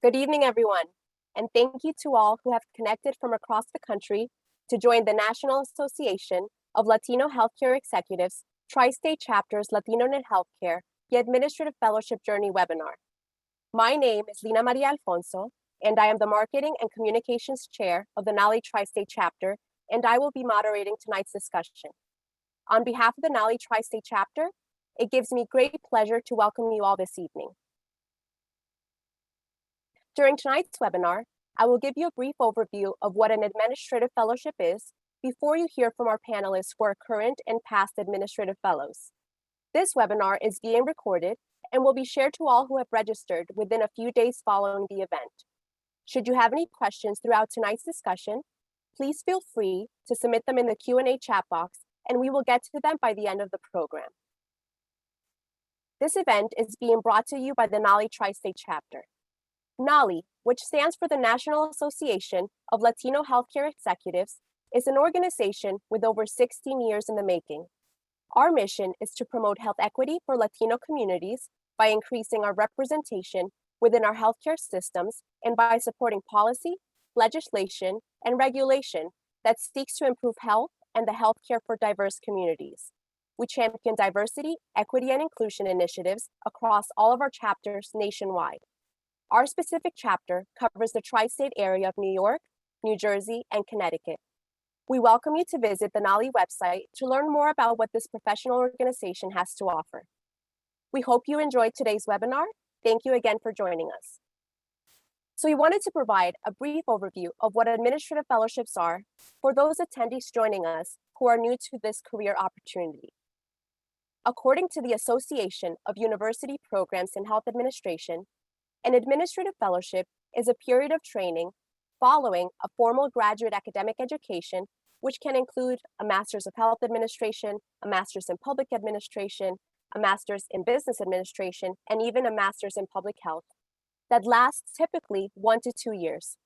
Good evening, everyone, and thank you to all who have connected from across the country to join the National Association of Latino Healthcare Executives, Tri-State Chapters Latino in Healthcare, the Administrative Fellowship Journey webinar. My name is Lina Maria Alfonso, and I am the Marketing and Communications Chair of the NALHE Tri-State Chapter, and I will be moderating tonight's discussion. On behalf of the NALHE Tri-State Chapter, it gives me great pleasure to welcome you all this evening. During tonight's webinar, I will give you a brief overview of what an administrative fellowship is before you hear from our panelists who are current and past administrative fellows. This webinar is being recorded and will be shared to all who have registered within a few days following the event. Should you have any questions throughout tonight's discussion, please feel free to submit them in the Q&A chat box, and we will get to them by the end of the program. This event is being brought to you by the NALHE Tri-State Chapter. NALHE, which stands for the National Association of Latino Healthcare Executives, is an organization with over 16 years in the making. Our mission is to promote health equity for Latino communities by increasing our representation within our healthcare systems and by supporting policy, legislation, and regulation that seeks to improve health and the healthcare for diverse communities. We champion diversity, equity, and inclusion initiatives across all of our chapters nationwide. Our specific chapter covers the tri-state area of New York, New Jersey, and Connecticut. We welcome you to visit the NALHE website to learn more about what this professional organization has to offer. We hope you enjoyed today's webinar. Thank you again for joining us. So we wanted to provide a brief overview of what administrative fellowships are for those attendees joining us who are new to this career opportunity. According to the Association of University Programs in Health Administration, an administrative fellowship is a period of training following a formal graduate academic education, which can include a Master's of Health Administration, a Master's in Public Administration, a Master's in Business Administration, and even a Master's in Public Health, that lasts typically 1 to 2 years.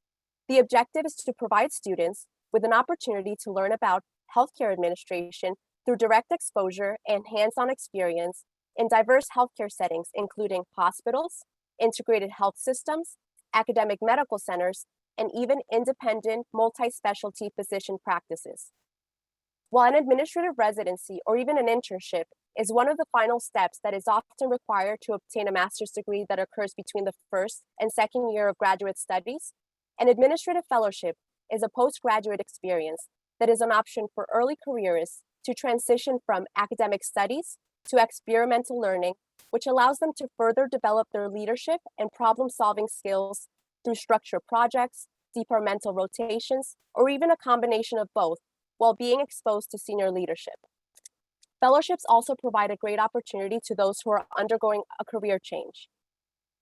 The objective is to provide students with an opportunity to learn about healthcare administration through direct exposure and hands-on experience in diverse healthcare settings, including hospitals, integrated health systems, academic medical centers, and even independent multi-specialty physician practices. While an administrative residency or even an internship is one of the final steps that is often required to obtain a master's degree that occurs between the first and second year of graduate studies, an administrative fellowship is a postgraduate experience that is an option for early careerists to transition from academic studies to experimental learning, which allows them to further develop their leadership and problem-solving skills through structured projects, departmental rotations, or even a combination of both, while being exposed to senior leadership. Fellowships also provide a great opportunity to those who are undergoing a career change.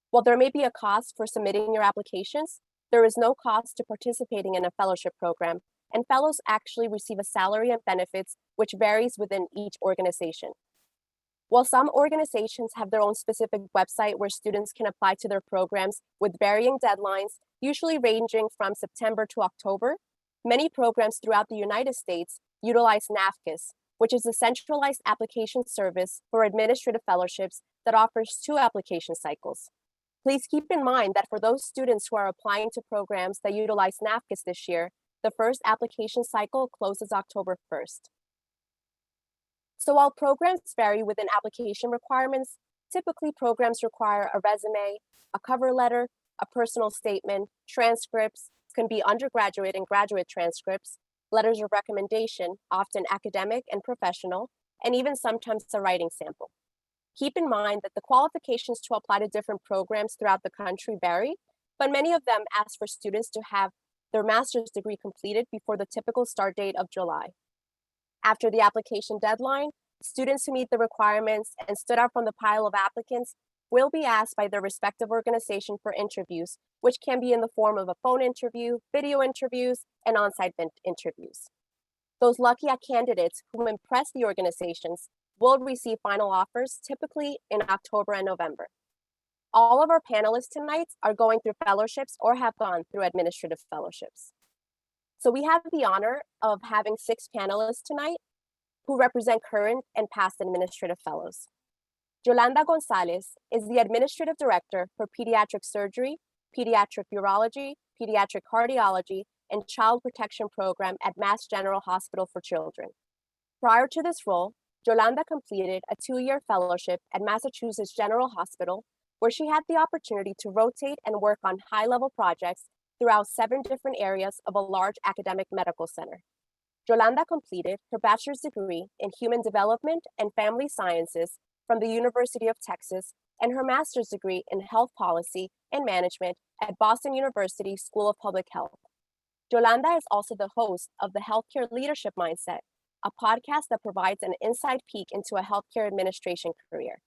While there may be a cost for submitting your applications, there is no cost to participating in a fellowship program, and fellows actually receive a salary and benefits which varies within each organization. While some organizations have their own specific website where students can apply to their programs with varying deadlines, usually ranging from September to October, many programs throughout the United States utilize NAFCIS, which is a centralized application service for administrative fellowships that offers 2 application cycles. Please keep in mind that for those students who are applying to programs that utilize NAFCIS this year, the first application cycle closes October 1st. So while programs vary within application requirements, typically programs require a resume, a cover letter, a personal statement, transcripts, can be undergraduate and graduate transcripts, letters of recommendation, often academic and professional, and even sometimes a writing sample. Keep in mind that the qualifications to apply to different programs throughout the country vary, but many of them ask for students to have their master's degree completed before the typical start date of July. After the application deadline, students who meet the requirements and stood out from the pile of applicants will be asked by their respective organization for interviews, which can be in the form of a phone interview, video interviews, and on-site interviews. Those lucky candidates who impress the organizations will receive final offers, typically in October and November. All of our panelists tonight are going through fellowships or have gone through administrative fellowships. So we have the honor of having 6 panelists tonight who represent current and past administrative fellows. Yolanda Gonzalez is the Administrative Director for Pediatric Surgery Pediatric Urology, Pediatric Cardiology, and Child Protection Program at Mass General Hospital for Children. Prior to this role, Yolanda completed a 2-year fellowship at Massachusetts General Hospital, where she had the opportunity to rotate and work on high-level projects throughout 7 different areas of a large academic medical center. Yolanda completed her bachelor's degree in Human Development and Family Sciences from the University of Texas and her master's degree in Health Policy and Management at Boston University School of Public Health. Yolanda is also the host of the Healthcare Leadership Mindset, a podcast that provides an inside peek into a healthcare administration career.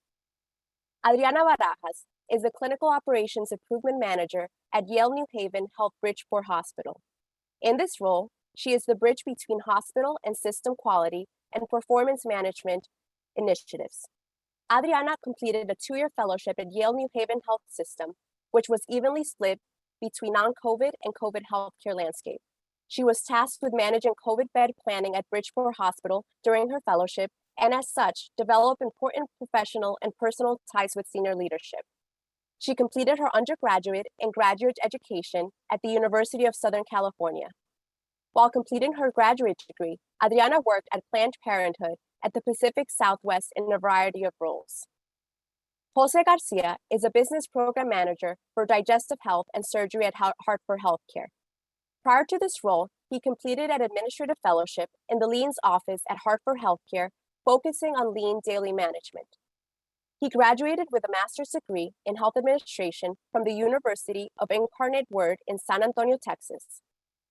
Adriana Barajas is the Clinical Operations Improvement Manager at Yale New Haven Health Bridgeport Hospital. In this role, she is the bridge between hospital and system quality and performance management initiatives. Adriana completed a 2-year fellowship at Yale New Haven Health System, which was evenly split between non-COVID and COVID healthcare landscape. She was tasked with managing COVID bed planning at Bridgeport Hospital during her fellowship, and as such, developed important professional and personal ties with senior leadership. She completed her undergraduate and graduate education at the University of Southern California. While completing her graduate degree, Adriana worked at Planned Parenthood at the Pacific Southwest in a variety of roles. Jose Garcia is a business program manager for digestive health and surgery at Hartford Healthcare. Prior to this role, he completed an administrative fellowship in the Lean's office at Hartford Healthcare, focusing on lean daily management. He graduated with a master's degree in health administration from the University of Incarnate Word in San Antonio, Texas.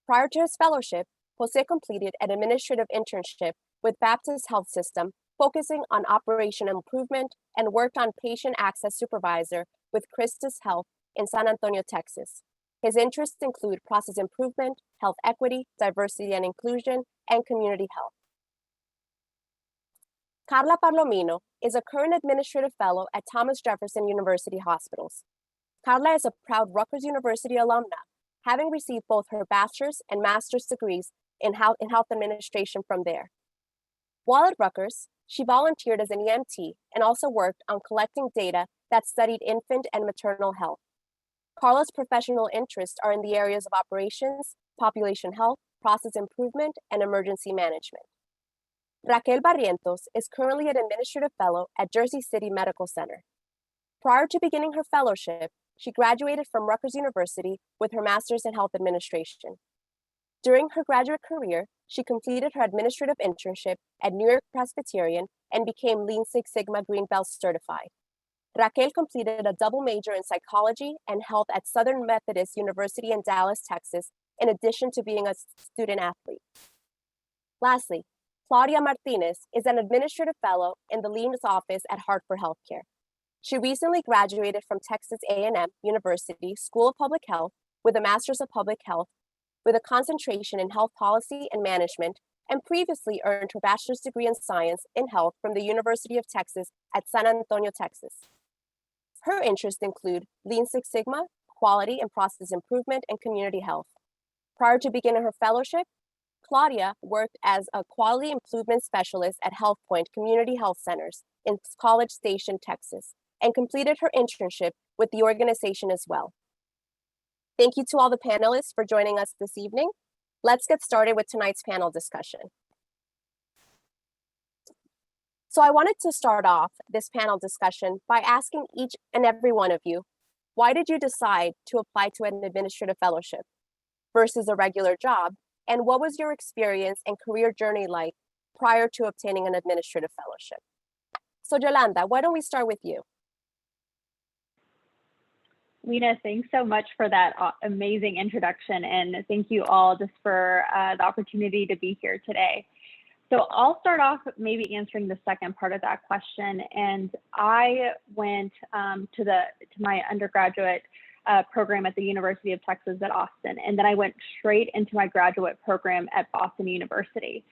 Prior to his fellowship, Jose completed an administrative internship with Baptist Health System, focusing on operational improvement, and worked on patient access supervisor with Christus Health in San Antonio, Texas. His interests include process improvement, health equity, diversity and inclusion, and community health. Carla Palomino is a current administrative fellow at Thomas Jefferson University Hospitals. Carla is a proud Rutgers University alumna, having received both her bachelor's and master's degrees in health administration from there. While at Rutgers, she volunteered as an EMT and also worked on collecting data that studied infant and maternal health. Carla's professional interests are in the areas of operations, population health, process improvement, and emergency management. Raquel Barrientos is currently an administrative fellow at Jersey City Medical Center. Prior to beginning her fellowship, she graduated from Rutgers University with her master's in health administration. During her graduate career, she completed her administrative internship at New York Presbyterian and became Lean Six Sigma Green Belt certified. Raquel completed a double major in psychology and health at Southern Methodist University in Dallas, Texas, in addition to being a student athlete. Lastly, Claudia Martinez is an administrative fellow in the Lean's office at Hartford Healthcare. She recently graduated from Texas A&M University School of Public Health with a Master's of Public Health with a concentration in health policy and management, and previously earned her bachelor's degree in science in health from the University of Texas at San Antonio, Texas. Her interests include Lean Six Sigma, quality and process improvement, and community health. Prior to beginning her fellowship, Claudia worked as a quality improvement specialist at HealthPoint Community Health Centers in College Station, Texas, and completed her internship with the organization as well. Thank you to all the panelists for joining us this evening. Let's get started with tonight's panel discussion. So I wanted to start off this panel discussion by asking each and every one of you, why did you decide to apply to an administrative fellowship versus a regular job? And what was your experience and career journey like prior to obtaining an administrative fellowship? So Yolanda, why don't we start with you? Lena, thanks so much for that amazing introduction, and thank you all just for the opportunity to be here today. So I'll start off maybe answering the second part of that question. And I went to my undergraduate program at the University of Texas at Austin, and then I went straight into my graduate program at Boston University.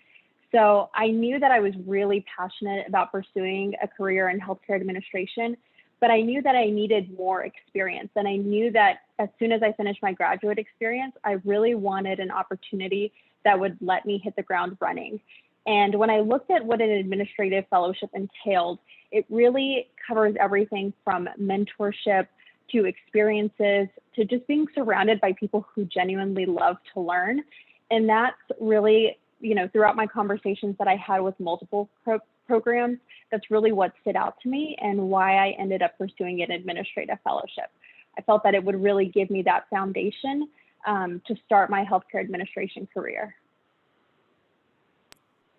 So I knew that I was really passionate about pursuing a career in healthcare administration, but I knew that I needed more experience. And I knew that as soon as I finished my graduate experience, I really wanted an opportunity that would let me hit the ground running. And when I looked at what an administrative fellowship entailed, it really covers everything from mentorship to experiences, to just being surrounded by people who genuinely love to learn. And that's really, you know, throughout my conversations that I had with multiple programs, that's really what stood out to me and why I ended up pursuing an administrative fellowship. I felt that it would really give me that foundation to start my healthcare administration career.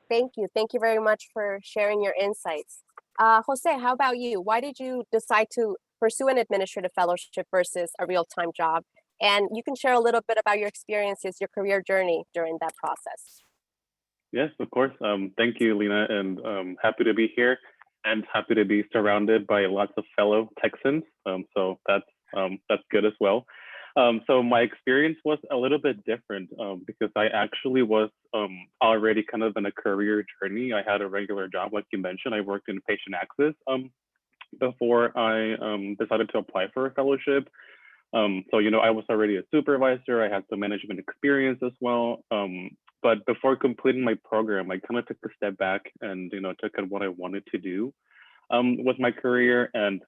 Thank you. Thank you very much for sharing your insights. Jose, how about you? Why did you decide to pursue an administrative fellowship versus a real-time job? And you can share a little bit about your experiences, your career journey during that process. Yes, of course. Thank you, Lena, and happy to be here and happy to be surrounded by lots of fellow Texans. So that's good as well. So my experience was a little bit different because I actually was already kind of in a career journey. I had a regular job, like you mentioned. I worked in patient access before I decided to apply for a fellowship. So, you know, I was already a supervisor. I had some management experience as well. But before completing my program, I kind of took a step back and, you know, took at what I wanted to do with my career. And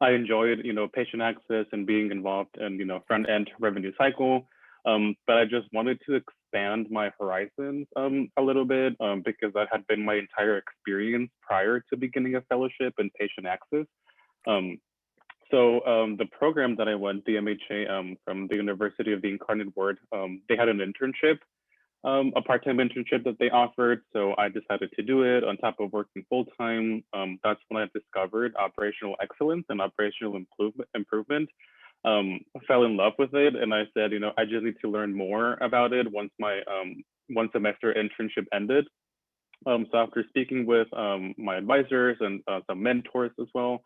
I enjoyed, you know, patient access and being involved in, you know, front end revenue cycle. But I just wanted to expand my horizons a little bit because that had been my entire experience prior to beginning a fellowship in patient access. So the program that I went, the MHA from the University of the Incarnate Word, they had an internship, a part-time internship that they offered. So I decided to do it on top of working full-time. That's when I discovered operational excellence and operational improvement. I fell in love with it, and I said, you know, I just need to learn more about it once my one semester internship ended. So after speaking with my advisors and some mentors as well,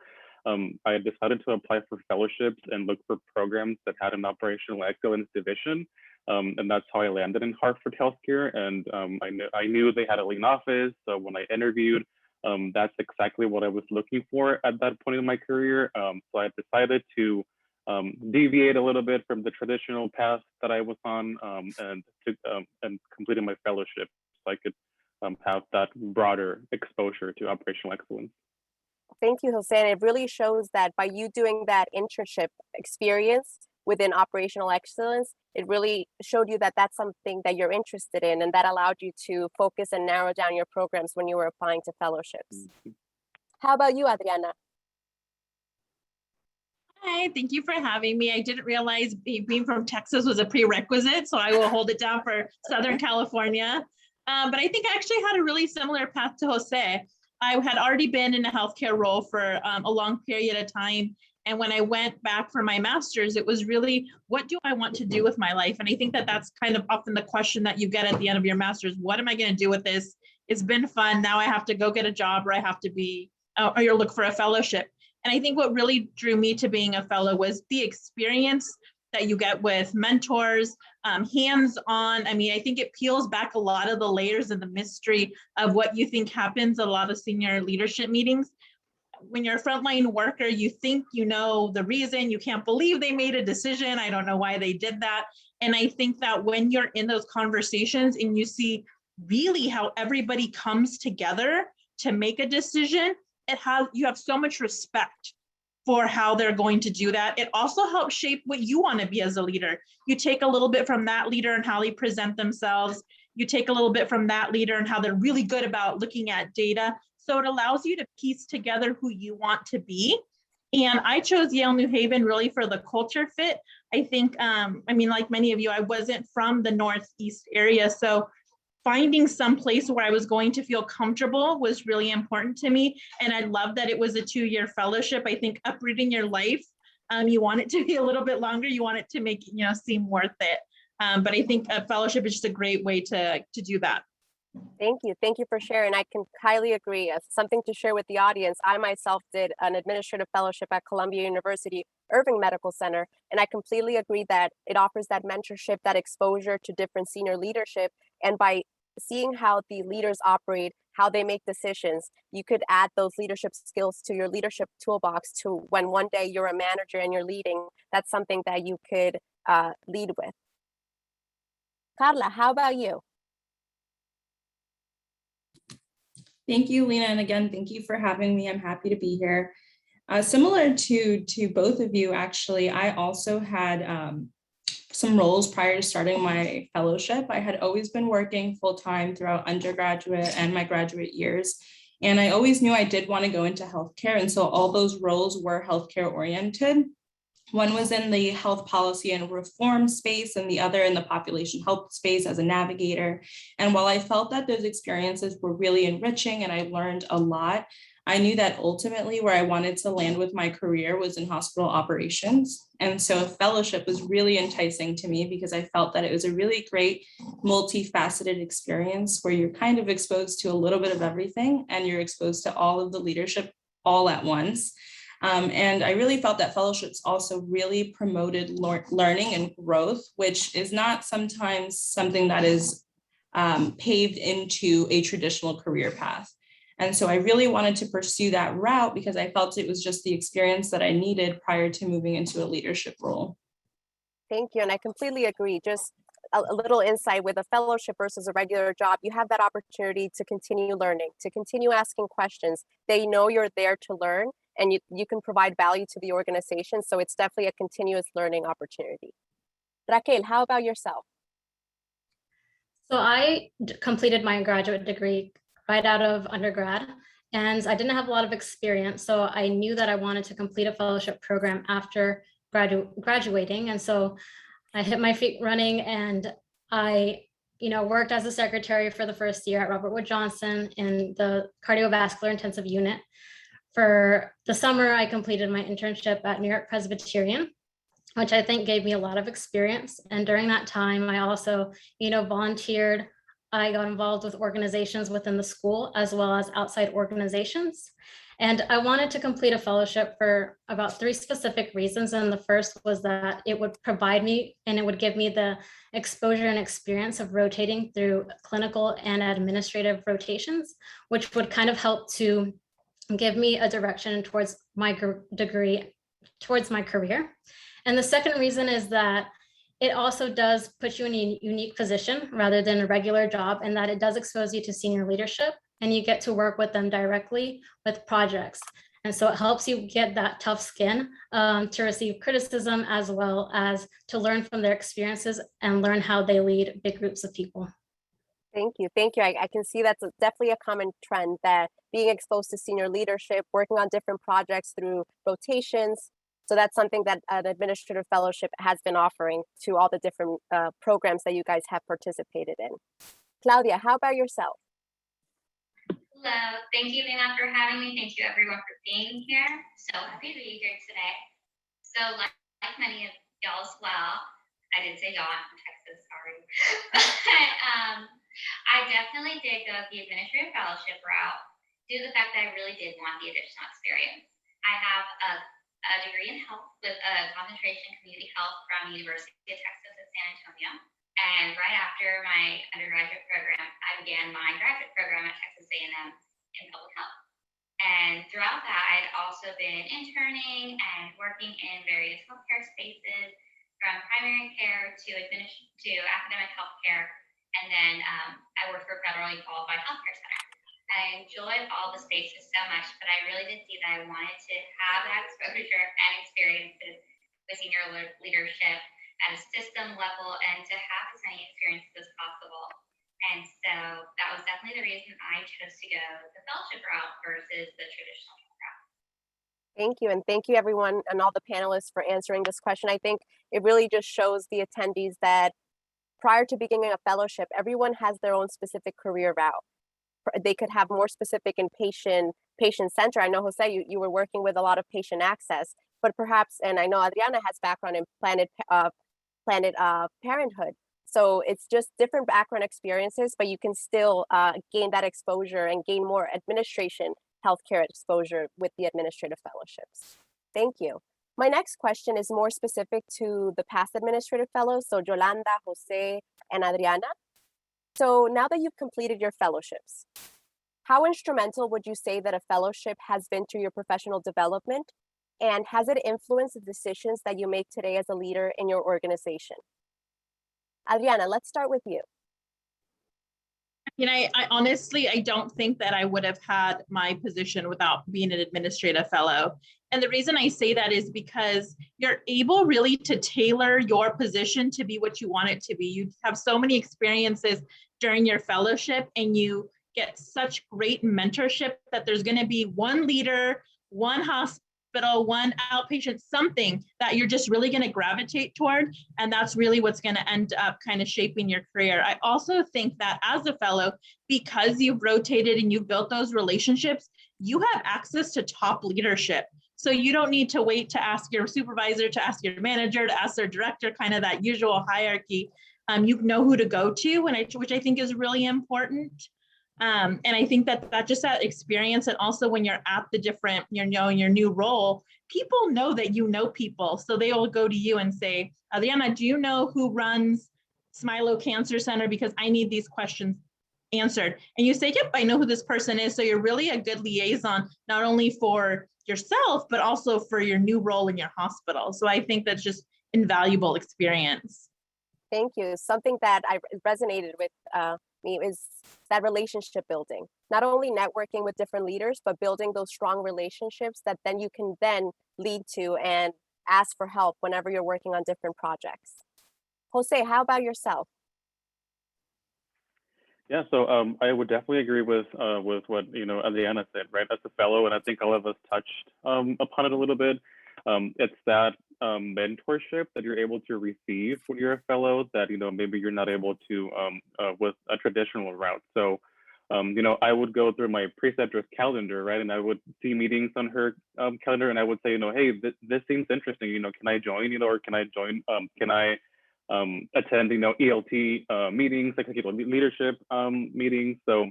I decided to apply for fellowships and look for programs that had an operational excellence division. And that's how I landed in Hartford Healthcare. And I knew they had a lean office. So when I interviewed, that's exactly what I was looking for at that point in my career. So I decided to deviate a little bit from the traditional path that I was on and completed my fellowship so I could have that broader exposure to operational excellence. Thank you, Jose. And it really shows that by you doing that internship experience within operational excellence, it really showed you that that's something that you're interested in, and that allowed you to focus and narrow down your programs when you were applying to fellowships. Mm-hmm. How about you, Adriana? Hi, thank you for having me. I didn't realize being from Texas was a prerequisite, so I will hold it down for Southern California. But I think I actually had a really similar path to Jose. I had already been in a healthcare role for a long period of time. And when I went back for my master's, it was really, what do I want to do with my life? And I think that that's kind of often the question that you get at the end of your master's. What am I going to do with this? It's been fun. Now I have to go get a job, or I have to be, or you look for a fellowship. And I think what really drew me to being a fellow was the experience that you get with mentors, hands-on. I mean, I think it peels back a lot of the layers and the mystery of what you think happens at a lot of senior leadership meetings. When you're a frontline worker, you think you know the reason, you can't believe they made a decision. I don't know why they did that. And I think that when you're in those conversations and you see really how everybody comes together to make a decision, you have so much respect for how they're going to do that. It also helps shape what you want to be as a leader. You take a little bit from that leader and how they present themselves. You take a little bit from that leader and how they're really good about looking at data. So it allows you to piece together who you want to be. And I chose Yale New Haven really for the culture fit. I think, I mean, like many of you, I wasn't from the Northeast area. So finding some place where I was going to feel comfortable was really important to me. And I love that it was a 2-year fellowship. I think uprooting your life, you want it to be a little bit longer. You want it to make it, seem worth it. But I think a fellowship is just a great way to do that. Thank you. Thank you for sharing. I can highly agree. Something to share with the audience. I myself did an administrative fellowship at Columbia University Irving Medical Center, and I completely agree that it offers that mentorship, that exposure to different senior leadership. And by seeing how the leaders operate, how they make decisions, you could add those leadership skills to your leadership toolbox to when one day you're a manager and you're leading. That's something that you could lead with. Carla, how about you? Thank you, Lena. And again, thank you for having me. I'm happy to be here. Similar to both of you, actually, I also had some roles prior to starting my fellowship. I had always been working full-time throughout undergraduate and my graduate years. And I always knew I did want to go into healthcare. And so all those roles were healthcare oriented. One was in the health policy and reform space, and the other in the population health space as a navigator. And while I felt that those experiences were really enriching and I learned a lot, I knew that ultimately where I wanted to land with my career was in hospital operations. And so a fellowship was really enticing to me because I felt that it was a really great multifaceted experience where you're kind of exposed to a little bit of everything and you're exposed to all of the leadership all at once. And I really felt that fellowships also really promoted learning and growth, which is not sometimes something that is paved into a traditional career path. And so I really wanted to pursue that route because I felt it was just the experience that I needed prior to moving into a leadership role. Thank you. And I completely agree. Just a little insight with a fellowship versus a regular job, you have that opportunity to continue learning, to continue asking questions. They know you're there to learn and you can provide value to the organization. So it's definitely a continuous learning opportunity. Raquel, how about yourself? So I completed my graduate degree right out of undergrad, and I didn't have a lot of experience. So I knew that I wanted to complete a fellowship program after graduating. And so I hit my feet running, and I worked as a secretary for the first year at Robert Wood Johnson in the cardiovascular intensive unit. For the summer, I completed my internship at New York Presbyterian, which I think gave me a lot of experience. And during that time, I also, volunteered. I got involved with organizations within the school as well as outside organizations. And I wanted to complete a fellowship for about 3 specific reasons. And the first was that it would provide me and it would give me the exposure and experience of rotating through clinical and administrative rotations, which would kind of help to give me a direction towards my degree, towards my career. And the second reason is that it also does put you in a unique position rather than a regular job, and that it does expose you to senior leadership and you get to work with them directly with projects. And so it helps you get that tough skin to receive criticism as well as to learn from their experiences and learn how they lead big groups of people. Thank you. Thank you. I can see that's definitely a common trend, that being exposed to senior leadership, working on different projects through rotations. So that's something that an administrative fellowship has been offering to all the different programs that you guys have participated in. Claudia, how about yourself? Hello, thank you, Lina, for having me. Thank you, everyone, for being here. So happy to be here today. So like many of y'all as well, I did say y'all, I'm from Texas, sorry. But I definitely did go the administrative fellowship route due to the fact that I really did want the additional experience. I have a degree in health with a concentration in community health from the University of Texas at San Antonio. And right after my undergraduate program, I began my graduate program at Texas A&M in public health. And throughout that, I'd also been interning and working in various healthcare spaces, from primary care to academic healthcare. And then I worked for a federally qualified healthcare center. I enjoyed all the spaces so much, but I really did see that I wanted to have that exposure and experiences with senior leadership at a system level and to have as many experiences as possible. And so that was definitely the reason I chose to go the fellowship route versus the traditional route. Thank you. And thank you, everyone, and all the panelists for answering this question. I think it really just shows the attendees that prior to beginning a fellowship, everyone has their own specific career route. They could have more specific in patient center. I know, Jose, you were working with a lot of patient access, but perhaps, and I know Adriana has background in Planned Parenthood. So it's just different background experiences, but you can still gain that exposure and gain more administration healthcare exposure with the administrative fellowships. Thank you. My next question is more specific to the past administrative fellows, so Yolanda, Jose, and Adriana. So now that you've completed your fellowships, how instrumental would you say that a fellowship has been to your professional development? And has it influenced the decisions that you make today as a leader in your organization? Adriana, let's start with you. You know, I honestly, I don't think that I would have had my position without being an administrative fellow. And the reason I say that is because you're able really to tailor your position to be what you want it to be. You have so many experiences during your fellowship, and you get such great mentorship that there's going to be one leader, one hospital, one outpatient, something that you're just really going to gravitate toward. And that's really what's going to end up kind of shaping your career. I also think that as a fellow, because you've rotated and you've built those relationships, you have access to top leadership. So you don't need to wait to ask your supervisor, to ask your manager, to ask their director, kind of that usual hierarchy. You know who to go to, which I think is really important. And I think that just that experience, and also when you're at the different, you know, in your new role, people know that you know people. So they will go to you and say, Adriana, do you know who runs Smilo Cancer Center? Because I need these questions answered. And you say, yep, I know who this person is. So you're really a good liaison, not only for yourself, but also for your new role in your hospital. So I think that's just invaluable experience. Thank you. Something that I resonated with me is that relationship building, not only networking with different leaders, but building those strong relationships that then you can then lead to and ask for help whenever you're working on different projects. Jose, how about yourself? Yeah, so I would definitely agree with what Adriana said, right? As a fellow, and I think all of us touched upon it a little bit. It's that mentorship that you're able to receive when you're a fellow that maybe you're not able to with a traditional route. So I would go through my preceptor's calendar, right, and I would see meetings on her calendar, and I would say, hey, this seems interesting. Can I join? Or can I join? Can I attend ELT meetings, like leadership meetings? So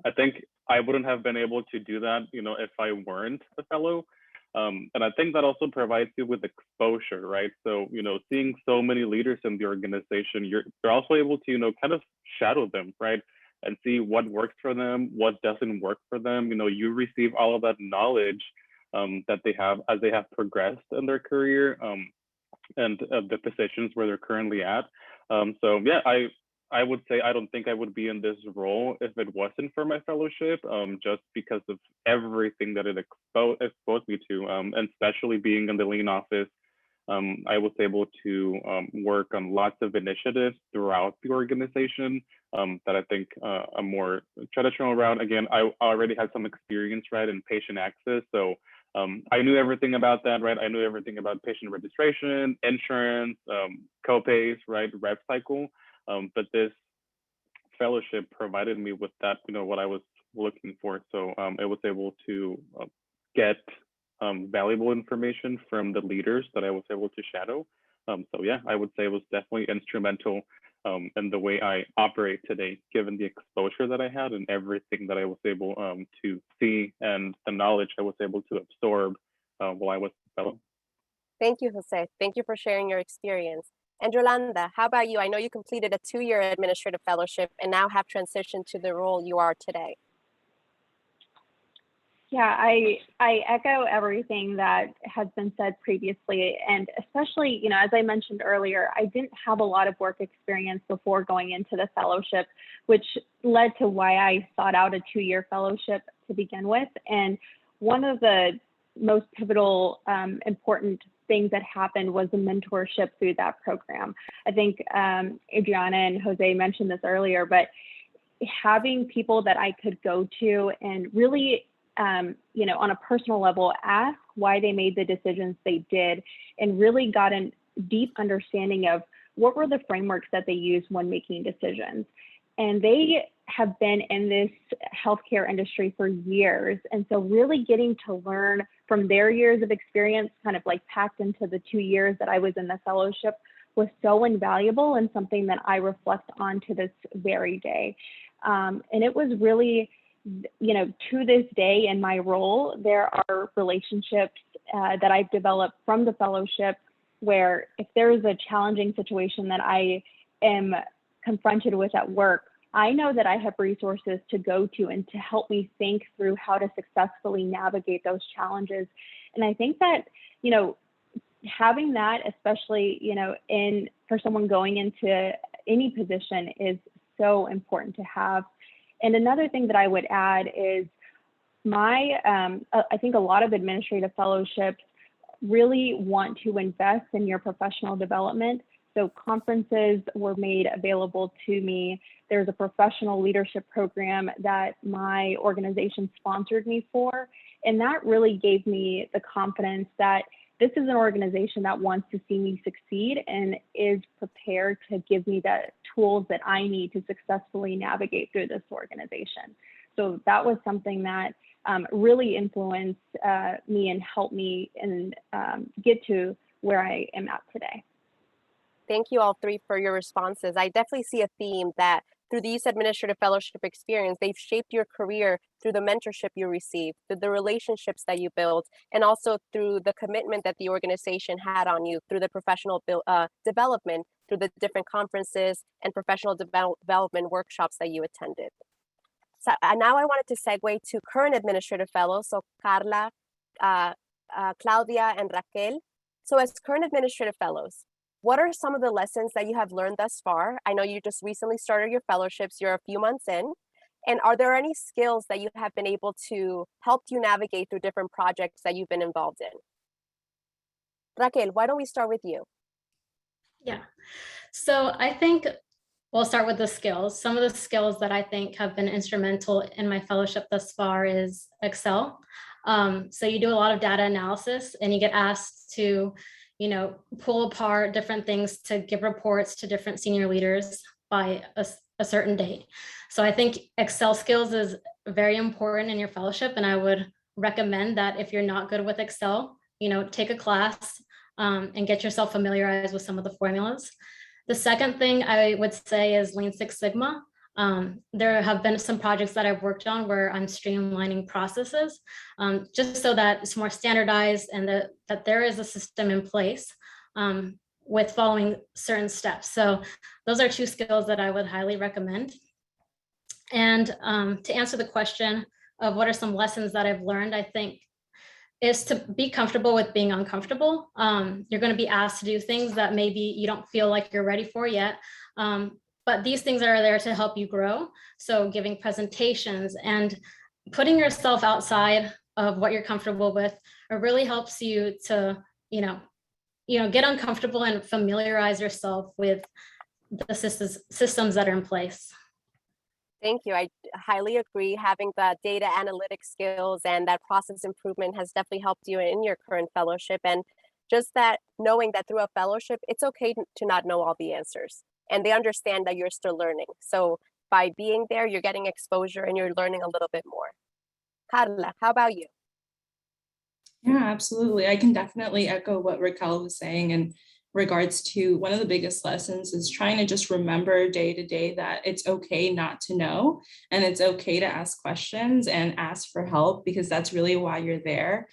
I think I wouldn't have been able to do that if I weren't a fellow. And I think that also provides you with exposure, right? So seeing so many leaders in the organization, you're also able to kind of shadow them, right, and see what works for them, what doesn't work for them. You receive all of that knowledge that they have as they have progressed in their career, and the positions where they're currently at. So yeah, I would say I don't think I would be in this role if it wasn't for my fellowship, just because of everything that it exposed me to, and especially being in the lean office. I was able to work on lots of initiatives throughout the organization that I think a more traditional route. Again, I already had some experience, right, in patient access. So I knew everything about that, right? I knew everything about patient registration, insurance, co-pays, right, rev cycle. But this fellowship provided me with that, what I was looking for. So I was able to get valuable information from the leaders that I was able to shadow. So yeah, I would say it was definitely instrumental in the way I operate today, given the exposure that I had and everything that I was able to see and the knowledge I was able to absorb while I was a fellow. Thank you, Jose. Thank you for sharing your experience. And Yolanda, how about you? I know you completed a 2-year administrative fellowship and now have transitioned to the role you are today. Yeah, I echo everything that has been said previously, and especially, as I mentioned earlier, I didn't have a lot of work experience before going into the fellowship, which led to why I sought out a 2-year fellowship to begin with. And one of the most pivotal, important things that happened was the mentorship through that program. I think Adriana and Jose mentioned this earlier, but having people that I could go to and really on a personal level, ask why they made the decisions they did, and really got a deep understanding of what were the frameworks that they used when making decisions. And they have been in this healthcare industry for years. And so really getting to learn from their years of experience, kind of like packed into the 2 years that I was in the fellowship, was so invaluable and something that I reflect on to this very day. And it was really, to this day in my role, there are relationships that I've developed from the fellowship where if there is a challenging situation that I am confronted with at work, I know that I have resources to go to and to help me think through how to successfully navigate those challenges. And I think that, having that, especially, for someone going into any position, is so important to have. And another thing that I would add is I think a lot of administrative fellowships really want to invest in your professional development. So conferences were made available to me. There's a professional leadership program that my organization sponsored me for. And that really gave me the confidence that this is an organization that wants to see me succeed and is prepared to give me the tools that I need to successfully navigate through this organization. So that was something that really influenced me and helped me and get to where I am at today. Thank you all three for your responses. I definitely see a theme that through these administrative fellowship experience, they've shaped your career through the mentorship you received, through the relationships that you built, and also through the commitment that the organization had on you through the professional development, through the different conferences and professional development workshops that you attended. So now I wanted to segue to current administrative fellows, so Carla, Claudia, and Raquel. So as current administrative fellows, what are some of the lessons that you have learned thus far? I know you just recently started your fellowships, you're a few months in. And are there any skills that you have been able to help you navigate through different projects that you've been involved in? Raquel, why don't we start with you? Yeah, so I think we'll start with the skills. Some of the skills that I think have been instrumental in my fellowship thus far is Excel. So you do a lot of data analysis and you get asked to, pull apart different things to give reports to different senior leaders by a certain date. So I think Excel skills is very important in your fellowship. And I would recommend that if you're not good with Excel, take a class and get yourself familiarized with some of the formulas. The second thing I would say is Lean Six Sigma. There have been some projects that I've worked on where I'm streamlining processes, just so that it's more standardized and that there is a system in place with following certain steps. So those are two skills that I would highly recommend. And to answer the question of what are some lessons that I've learned, I think is to be comfortable with being uncomfortable. You're going to be asked to do things that maybe you don't feel like you're ready for yet. But these things are there to help you grow. So giving presentations and putting yourself outside of what you're comfortable with, it really helps you to, get uncomfortable and familiarize yourself with the systems that are in place. Thank you. I highly agree. Having the data analytic skills and that process improvement has definitely helped you in your current fellowship. And just that knowing that through a fellowship, it's okay to not know all the answers. And they understand that you're still learning. So by being there, you're getting exposure and you're learning a little bit more. Carla, how about you? Yeah, absolutely. I can definitely echo what Raquel was saying in regards to one of the biggest lessons is trying to just remember day to day that it's okay not to know, and it's okay to ask questions and ask for help because that's really why you're there.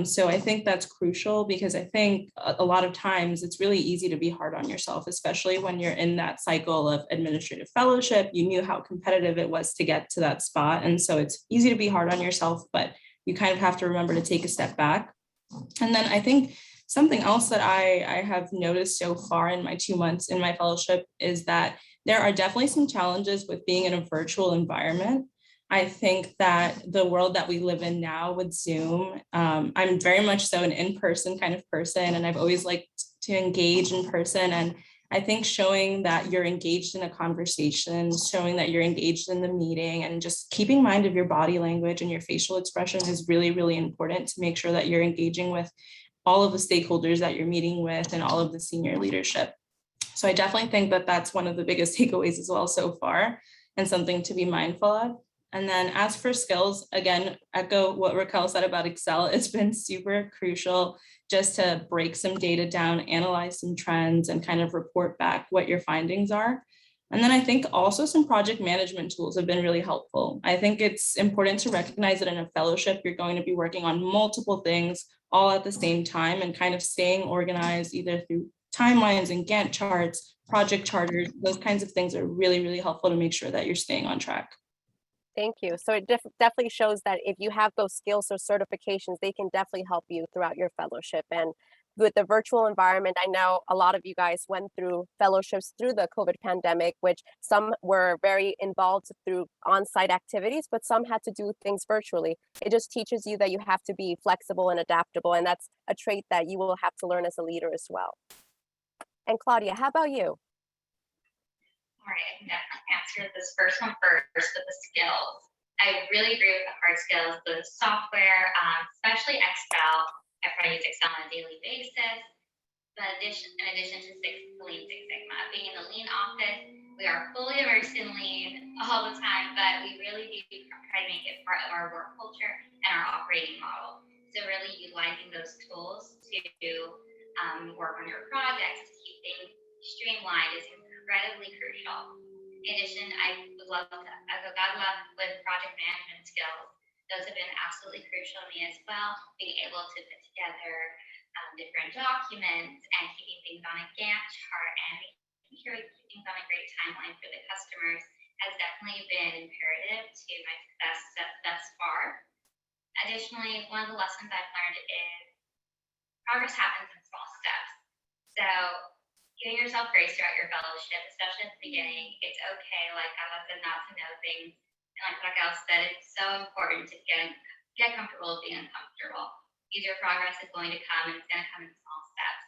So I think that's crucial because I think a lot of times it's really easy to be hard on yourself, especially when you're in that cycle of administrative fellowship. You knew how competitive it was to get to that spot. And so it's easy to be hard on yourself, but you kind of have to remember to take a step back. And then I think something else that I have noticed so far in my 2 months in my fellowship is that there are definitely some challenges with being in a virtual environment. I think that the world that we live in now with Zoom, I'm very much so an in-person kind of person, and I've always liked to engage in person. And I think showing that you're engaged in a conversation, showing that you're engaged in the meeting, and just keeping mind of your body language and your facial expression is really, really important to make sure that you're engaging with all of the stakeholders that you're meeting with and all of the senior leadership. So I definitely think that that's one of the biggest takeaways as well so far, and something to be mindful of. And then as for skills, again, echo what Raquel said about Excel. It's been super crucial just to break some data down, analyze some trends, and kind of report back what your findings are. And then I think also some project management tools have been really helpful. I think it's important to recognize that in a fellowship, you're going to be working on multiple things all at the same time, and kind of staying organized either through timelines and Gantt charts, project charters. Those kinds of things are really, really helpful to make sure that you're staying on track. Thank you. So it definitely shows that if you have those skills or certifications, they can definitely help you throughout your fellowship. And with the virtual environment, I know a lot of you guys went through fellowships through the COVID pandemic, which some were very involved through on-site activities, but some had to do things virtually. It just teaches you that you have to be flexible and adaptable, and that's a trait that you will have to learn as a leader as well. And Claudia, how about you? All right, I can definitely answer this first one first with the skills. I really agree with the hard skills, the software, especially Excel. I probably use Excel on a daily basis. But in addition to Lean Six Sigma, being in the Lean office, we are fully immersed in Lean all the time, but we really do try to make it part of our work culture and our operating model. So really utilizing those tools to work on your projects, to keep things streamlined is incredibly crucial. In addition, I would love to echo God love with project management skills. Those have been absolutely crucial to me as well. Being able to put together different documents and keeping things on a Gantt chart and making sure we keep things on a great timeline for the customers has definitely been imperative to my success thus far. Additionally, one of the lessons I've learned is progress happens in small steps. So giving yourself grace throughout your fellowship, especially at the beginning. It's okay, like I said, not to know things. And like Raquel said, it's so important to get comfortable with being uncomfortable. Because your progress is going to come, and it's going to come in small steps.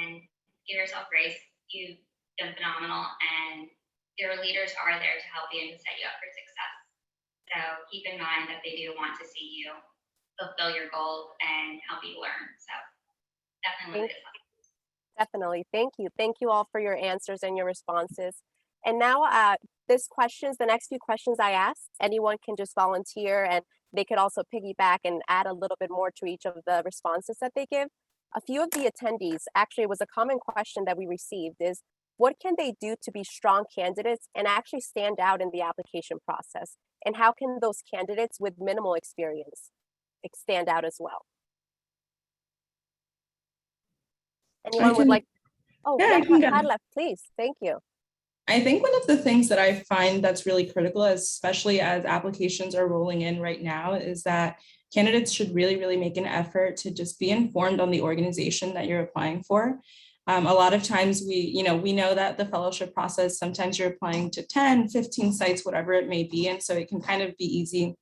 And give yourself grace. You've done phenomenal, and your leaders are there to help you and to set you up for success. So keep in mind that they do want to see you fulfill your goals and help you learn. So definitely learn this. Definitely. Thank you. Thank you all for your answers and your responses. And now the next few questions I asked, anyone can just volunteer, and they could also piggyback and add a little bit more to each of the responses that they give. A few of the attendees, actually it was a common question that we received, is what can they do to be strong candidates and actually stand out in the application process? And how can those candidates with minimal experience stand out as well? Anyone would like? Oh, yeah, Carla, please. Thank you. I think one of the things that I find that's really critical, especially as applications are rolling in right now, is that candidates should really, really make an effort to just be informed on the organization that you're applying for. A lot of times we know that the fellowship process, sometimes you're applying to 10, 15 sites, whatever it may be. And so it can kind of be easy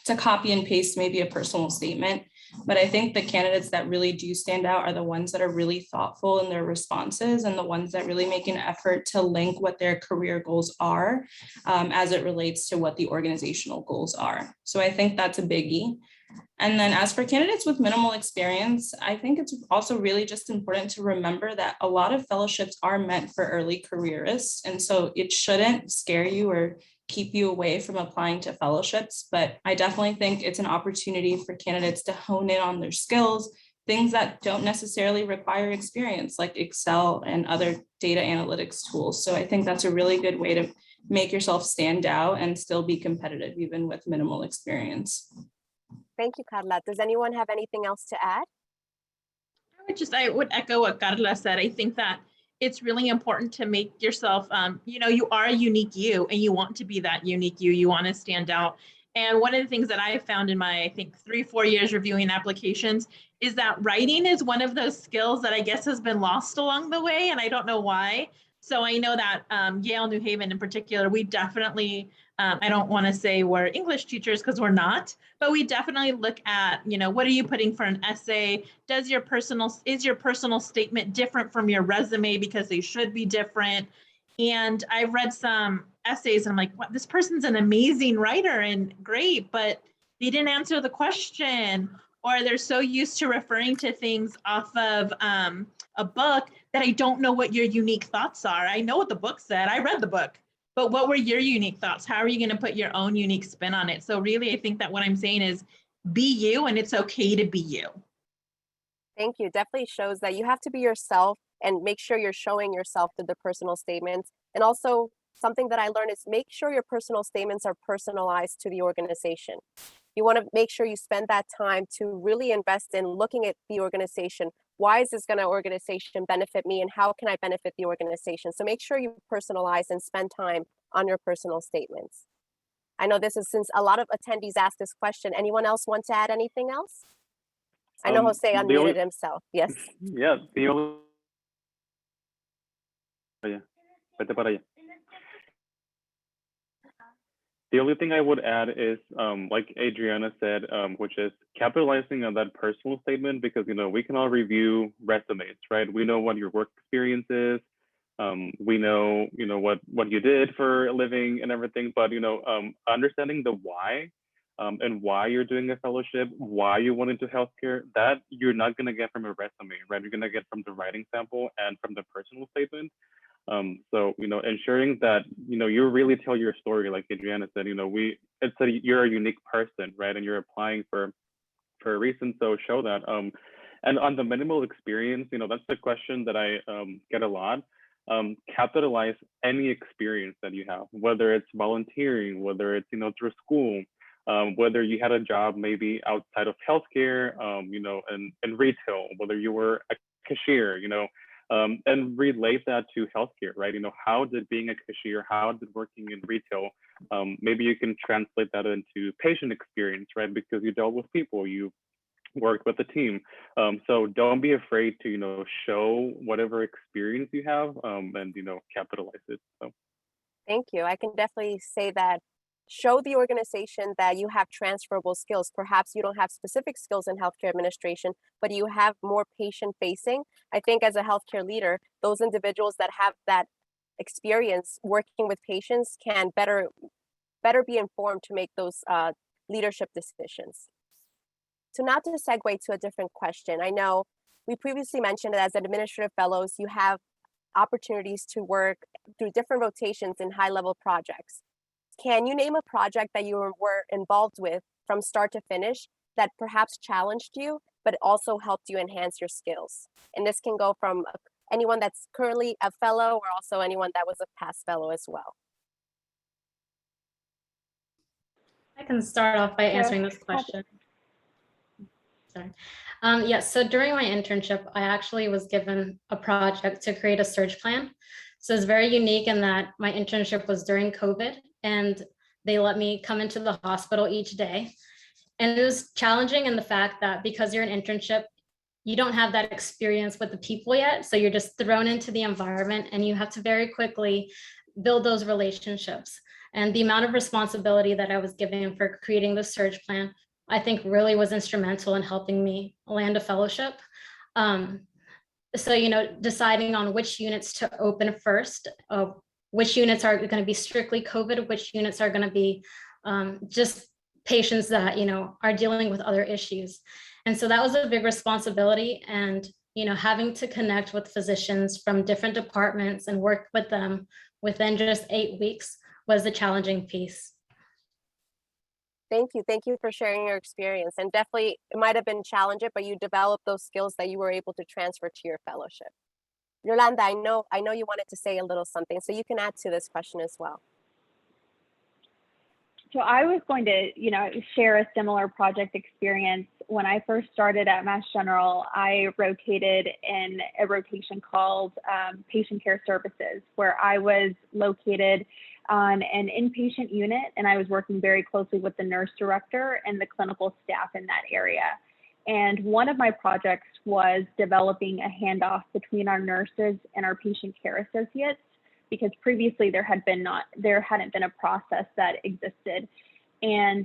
to copy and paste maybe a personal statement. But I think the candidates that really do stand out are the ones that are really thoughtful in their responses and the ones that really make an effort to link what their career goals are as it relates to what the organizational goals are. So I think that's a biggie. And then as for candidates with minimal experience, I think it's also really just important to remember that a lot of fellowships are meant for early careerists. And so it shouldn't scare you or keep you away from applying to fellowships. But I definitely think it's an opportunity for candidates to hone in on their skills, things that don't necessarily require experience, like Excel and other data analytics tools. So I think that's a really good way to make yourself stand out and still be competitive, even with minimal experience. Thank you, Carla. Does anyone have anything else to add? I would echo what Carla said. I think that it's really important to make yourself, you are a unique you, and you want to be that unique you. You want to stand out. And one of the things that I have found in my, 3-4 years reviewing applications is that writing is one of those skills that I guess has been lost along the way, and I don't know why. So I know that Yale, New Haven in particular, we definitely, I don't want to say we're English teachers because we're not, but we definitely look at, what are you putting for an essay? Is your personal statement different from your resume, because they should be different? And I've read some essays and I'm like, what, this person's an amazing writer and great, but they didn't answer the question, or they're so used to referring to things off of a book that I don't know what your unique thoughts are. I know what the book said. I read the book, but what were your unique thoughts? How are you going to put your own unique spin on it? So really, I think that what I'm saying is be you, and it's okay to be you. Thank you. Definitely shows that you have to be yourself and make sure you're showing yourself through the personal statements. And also something that I learned is make sure your personal statements are personalized to the organization. You want to make sure you spend that time to really invest in looking at the organization. Why is this organization benefit me, and how can I benefit the organization? So make sure you personalize and spend time on your personal statements. I know this is, since a lot of attendees asked this question, anyone else want to add anything else? I know Jose The unmuted only, himself. Yes. yeah, the only, vete para allá. The only thing I would add is, like Adriana said, which is capitalizing on that personal statement, because, you know, we can all review resumes, right? We know what your work experience is. We know, you know, what you did for a living and everything, but, you know, understanding the why, and why you're doing a fellowship, why you went into healthcare, that you're not gonna get from a resume, right? You're gonna get from the writing sample and from the personal statement. So, you know, ensuring that, you know, you really tell your story, like Adriana said, you know, you're a unique person, right? And you're applying for a reason, so show that. And on the minimal experience, you know, that's the question that I get a lot. Capitalize any experience that you have, whether it's volunteering, whether it's, you know, through school, whether you had a job maybe outside of healthcare, you know, in retail, whether you were a cashier, you know, and relate that to healthcare, right? You know, how did being a cashier, how did working in retail, maybe you can translate that into patient experience, right? Because you dealt with people, you worked with a team. So don't be afraid to, you know, show whatever experience you have, and, you know, capitalize it. So. Thank you. I can definitely say that show the organization that you have transferable skills. Perhaps you don't have specific skills in healthcare administration, but you have more patient facing. I think as a healthcare leader, those individuals that have that experience working with patients can better be informed to make those leadership decisions. So now to segue to a different question. I know we previously mentioned that as administrative fellows, you have opportunities to work through different rotations in high-level projects. Can you name a project that you were involved with from start to finish that perhaps challenged you, but also helped you enhance your skills? And this can go from anyone that's currently a fellow or also anyone that was a past fellow as well. I can start off by answering this question. Sorry. Yes, so during my internship, I actually was given a project to create a surge plan. So it's very unique in that my internship was during COVID and they let me come into the hospital each day. And it was challenging in the fact that because you're an internship, you don't have that experience with the people yet. So you're just thrown into the environment and you have to very quickly build those relationships. And the amount of responsibility that I was given for creating the surge plan, I think really was instrumental in helping me land a fellowship. So, you know, deciding on which units to open first, which units are going to be strictly COVID, which units are going to be just patients that, you know, are dealing with other issues. And so that was a big responsibility. And, you know, having to connect with physicians from different departments and work with them within just 8 weeks was the challenging piece. Thank you. Thank you for sharing your experience. And definitely, it might have been challenging, but you developed those skills that you were able to transfer to your fellowship. Yolanda, I know you wanted to say a little something, so you can add to this question as well. So I was going to, you know, share a similar project experience. When I first started at Mass General, I rotated in a rotation called Patient Care Services, where I was located on an inpatient unit, and I was working very closely with the nurse director and the clinical staff in that area. And one of my projects was developing a handoff between our nurses and our patient care associates, because previously there hadn't been a process that existed. And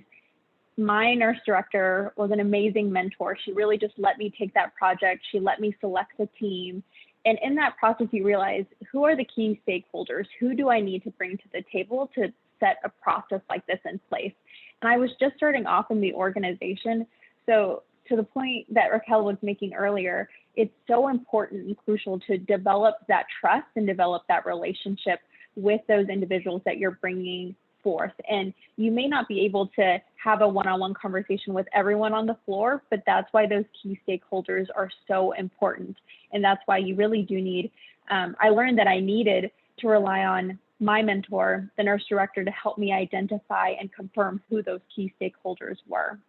my nurse director was an amazing mentor. She really just let me take that project. She let me select the team. And in that process, you realize, who are the key stakeholders? Who do I need to bring to the table to set a process like this in place? And I was just starting off in the organization. So to the point that Raquel was making earlier, it's so important and crucial to develop that trust and develop that relationship with those individuals that you're bringing forth. And you may not be able to have a one-on-one conversation with everyone on the floor, but that's why those key stakeholders are so important. And that's why you really do need, I learned that I needed to rely on my mentor, the nurse director, to help me identify and confirm who those key stakeholders were.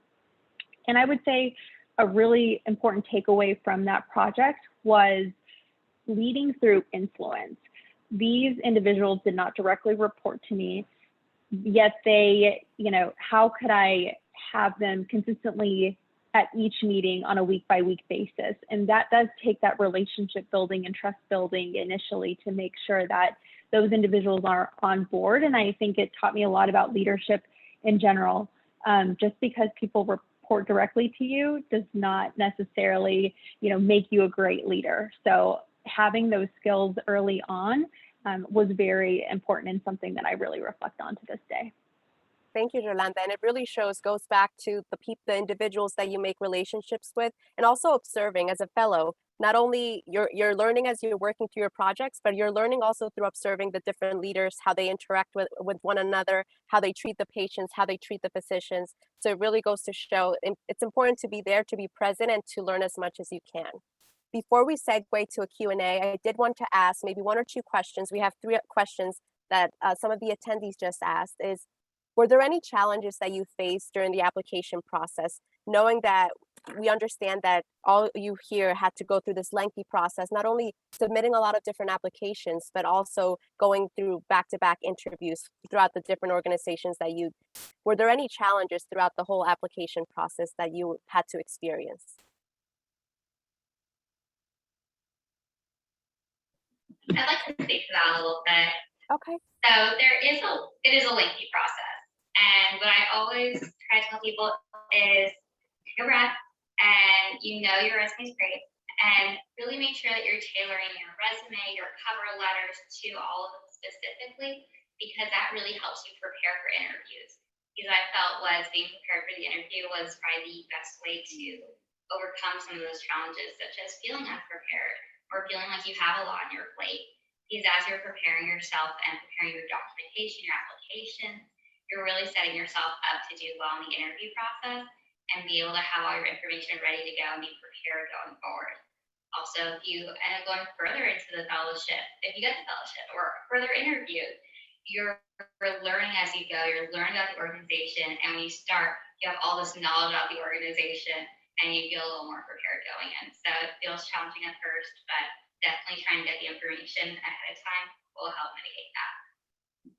And I would say a really important takeaway from that project was leading through influence. These individuals did not directly report to me, yet they, you know, how could I have them consistently at each meeting on a week-by-week basis. And that does take that relationship building and trust building initially to make sure that those individuals are on board. And I think it taught me a lot about leadership in general. Just because people report directly to you does not necessarily, make you a great leader. So having those skills early on was very important and something that I really reflect on to this day. Thank you, Yolanda. And it really goes back to the individuals that you make relationships with, and also observing as a fellow. Not only you're learning as you're working through your projects, but you're learning also through observing the different leaders, how they interact with one another, how they treat the patients, how they treat the physicians. So it really goes to show it's important to be there, to be present, and to learn as much as you can. Before we segue to a Q&A, I did want to ask maybe one or two questions. We have 3 questions that some of the attendees just asked is, were there any challenges that you faced during the application process, knowing that we understand that all you here had to go through this lengthy process, not only submitting a lot of different applications, but also going through back-to-back interviews throughout the different organizations that were there any challenges throughout the whole application process that you had to experience? I'd like to speak to that a little bit. Okay. So it is a lengthy process. And what I always try to tell people is take a breath, and your resume is great, and really make sure that you're tailoring your resume, your cover letters to all of them specifically, because that really helps you prepare for interviews. Because I felt was being prepared for the interview was probably the best way to overcome some of those challenges, such as feeling unprepared or feeling like you have a lot on your plate. Because as you're preparing yourself and preparing your documentation, your application, you're really setting yourself up to do well in the interview process and be able to have all your information ready to go and be prepared going forward. Also, if you end up going further into the fellowship, if you get the fellowship or further interview, you're learning as you go, you're learning about the organization, and when you start, you have all this knowledge about the organization and you feel a little more prepared going in. So it feels challenging at first, but definitely trying to get the information ahead of time will help mitigate that.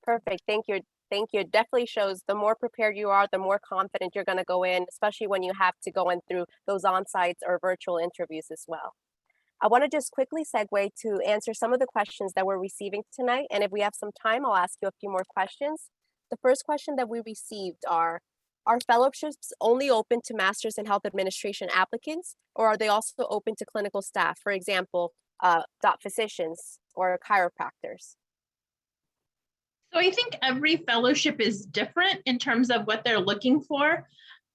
Perfect. Thank you. Thank you. It definitely shows the more prepared you are, the more confident you're going to go in, especially when you have to go in through those on-sites or virtual interviews as well. I want to just quickly segue to answer some of the questions that we're receiving tonight. And if we have some time, I'll ask you a few more questions. The first question that we received are fellowships only open to Masters in Health Administration applicants, or are they also open to clinical staff, for example, physicians or chiropractors? So I think every fellowship is different in terms of what they're looking for.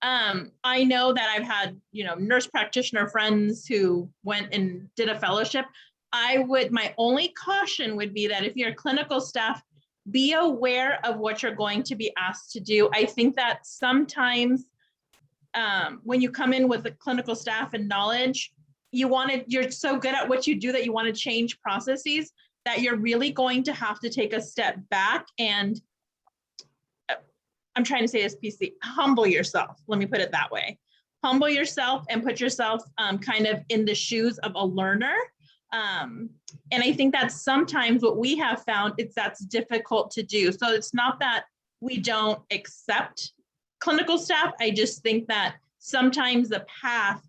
I know that I've had, nurse practitioner friends who went and did a fellowship. My only caution would be that if you're clinical staff, be aware of what you're going to be asked to do. I think that sometimes when you come in with the clinical staff and knowledge, you're so good at what you do that you want to change processes, that you're really going to have to take a step back and, I'm trying to say this PC, humble yourself. Let me put it that way. Humble yourself and put yourself kind of in the shoes of a learner. And I think that's sometimes what we have found, that's difficult to do. So it's not that we don't accept clinical staff. I just think that sometimes the path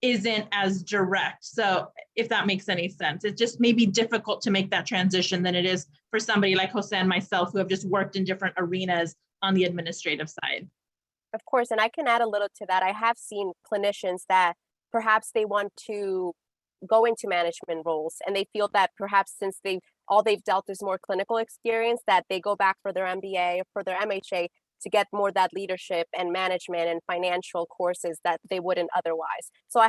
isn't as direct. So if that makes any sense, it's just maybe difficult to make that transition than it is for somebody like Jose and myself who have just worked in different arenas on the administrative side. Of course, and I can add a little to that. I have seen clinicians that perhaps they want to go into management roles, and they feel that perhaps since all they've dealt is more clinical experience, that they go back for their MBA or for their MHA to get more that leadership and management and financial courses that they wouldn't otherwise. So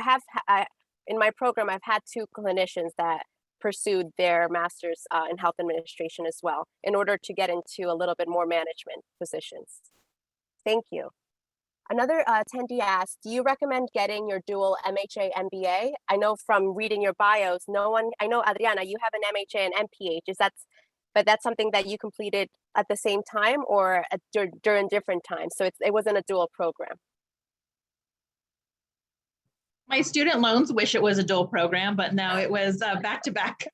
in my program, I've had 2 clinicians that pursued their master's in health administration as well, in order to get into a little bit more management positions. Thank you. Another attendee asked, do you recommend getting your dual MHA MBA? I know from reading your bios, I know Adriana, you have an MHA and MPH. But that's something that you completed at the same time or during different times. So it wasn't a dual program. My student loans wish it was a dual program, but no, it was back to back.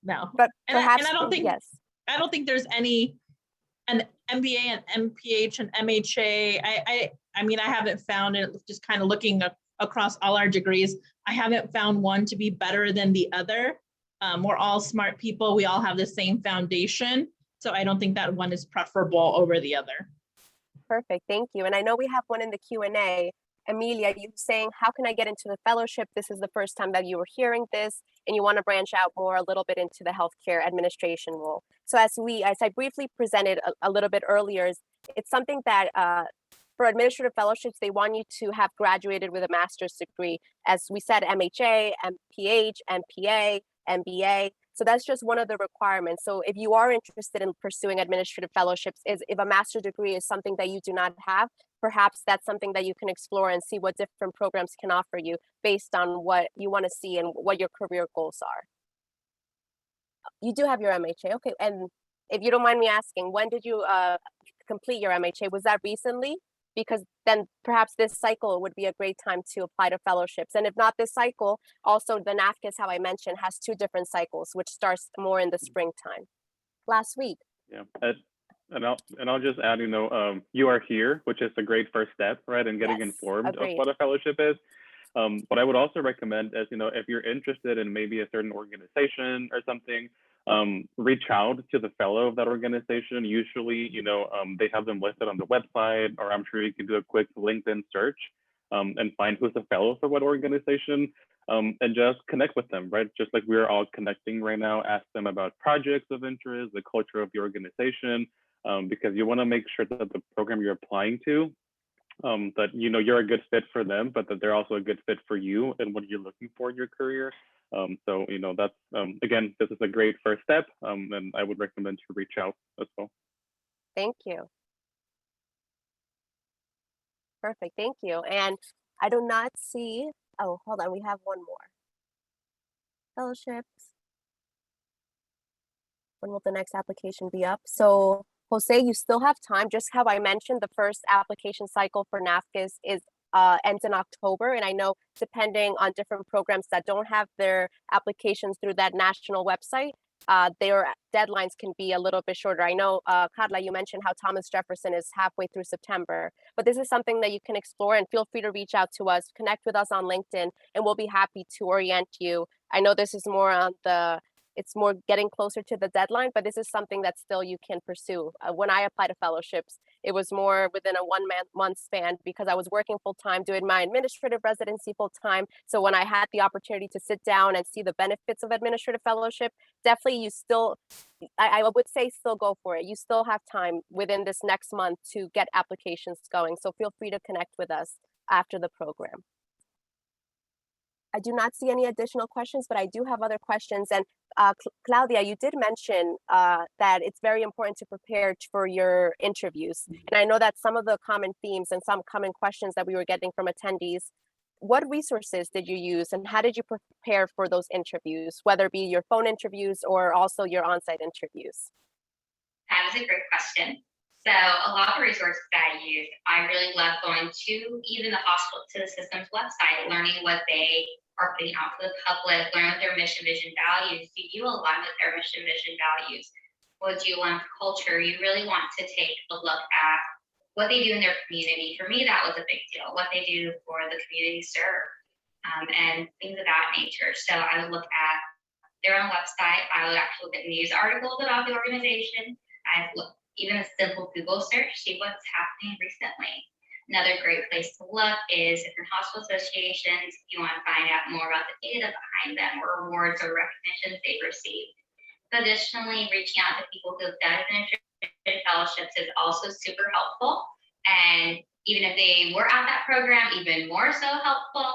No, but and perhaps I don't think yes. I don't think there's an MBA and MPH and MHA. I mean, I haven't found it, just kind of looking across all our degrees, I haven't found one to be better than the other. We're all smart people. We all have the same foundation. So I don't think that one is preferable over the other. Perfect, thank you. And I know we have one in the Q&A. Amelia, you saying, how can I get into the fellowship? This is the first time that you were hearing this, and you want to branch out more a little bit into the healthcare administration role. So as I briefly presented a little bit earlier, it's something that for administrative fellowships, they want you to have graduated with a master's degree. As we said, MHA, MPH, MPA, MBA. So that's just one of the requirements. So if you are interested in pursuing administrative fellowships, if a master's degree is something that you do not have, perhaps that's something that you can explore and see what different programs can offer you based on what you want to see and what your career goals are. You do have your MHA, okay. And if you don't mind me asking, when did you complete your MHA? Was that recently? Because then perhaps this cycle would be a great time to apply to fellowships. And if not this cycle, also the NAFCS, how I mentioned, has 2 different cycles, which starts more in the springtime. Last week. Yeah, and I'll just add, you are here, which is a great first step, right? In getting informed of what a fellowship is. What I would also recommend is, if you're interested in maybe a certain organization or something, reach out to the fellow of that organization. Usually, they have them listed on the website, or I'm sure you can do a quick LinkedIn search and find who's a fellow for what organization, and just connect with them, right? Just like we're all connecting right now, ask them about projects of interest, the culture of the organization, because you want to make sure that the program you're applying to, that you're a good fit for them, but that they're also a good fit for you and what you're looking for in your career. So that's again, this is a great first step, and I would recommend to reach out as well. Thank you. Perfect, thank you. And I do not see, oh, hold on, we have one more. Fellowships. When will the next application be up? So Jose, you still have time. Just how I mentioned, the first application cycle for NAFCS ends in October. And I know depending on different programs that don't have their applications through that national website, their deadlines can be a little bit shorter. I know, Carla, you mentioned how Thomas Jefferson is halfway through September, but this is something that you can explore, and feel free to reach out to us, connect with us on LinkedIn, and we'll be happy to orient you. I know this is more on it's more getting closer to the deadline, but this is something that still you can pursue. When I applied to fellowships, it was more within a 1 month span because I was working full time, doing my administrative residency full time. So when I had the opportunity to sit down and see the benefits of administrative fellowship, definitely I would say still go for it. You still have time within this next month to get applications going. So feel free to connect with us after the program. I do not see any additional questions, but I do have other questions. And Claudia, you did mention that it's very important to prepare for your interviews. And I know that some of the common themes and some common questions that we were getting from attendees, what resources did you use and how did you prepare for those interviews, whether it be your phone interviews or also your on-site interviews? That was a great question. So a lot of the resources that I use, I really love going to even the hospital, to the system's website, learning what they are putting out to the public, learn what their mission, vision, values. Do you align with their mission, vision, values? Would you align with culture? You really want to take a look at what they do in their community. For me, that was a big deal, what they do for the community served, and things of that nature. So I would look at their own website. I would actually look at news articles about the organization. I've looked even a simple Google search, see what's happening recently. Another great place to look is different hospital associations. You want to find out more about the data behind them, or awards or recognitions they've received. Additionally, reaching out to people who have done administrative fellowships is also super helpful. And even if they were at that program, even more so helpful.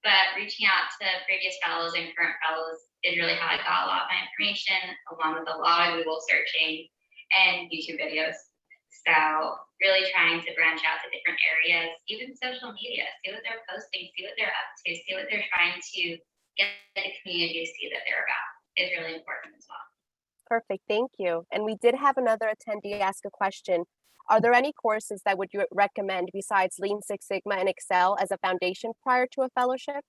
But reaching out to previous fellows and current fellows is really how I got a lot of my information, along with a lot of Google searching and YouTube videos. So really trying to branch out to different areas, even social media, see what they're posting, see what they're up to, see what they're trying to get the community to see that they're about is really important as well. Perfect, thank you. And we did have another attendee ask a question. Are there any courses that would you recommend besides Lean Six Sigma and Excel as a foundation prior to a fellowship?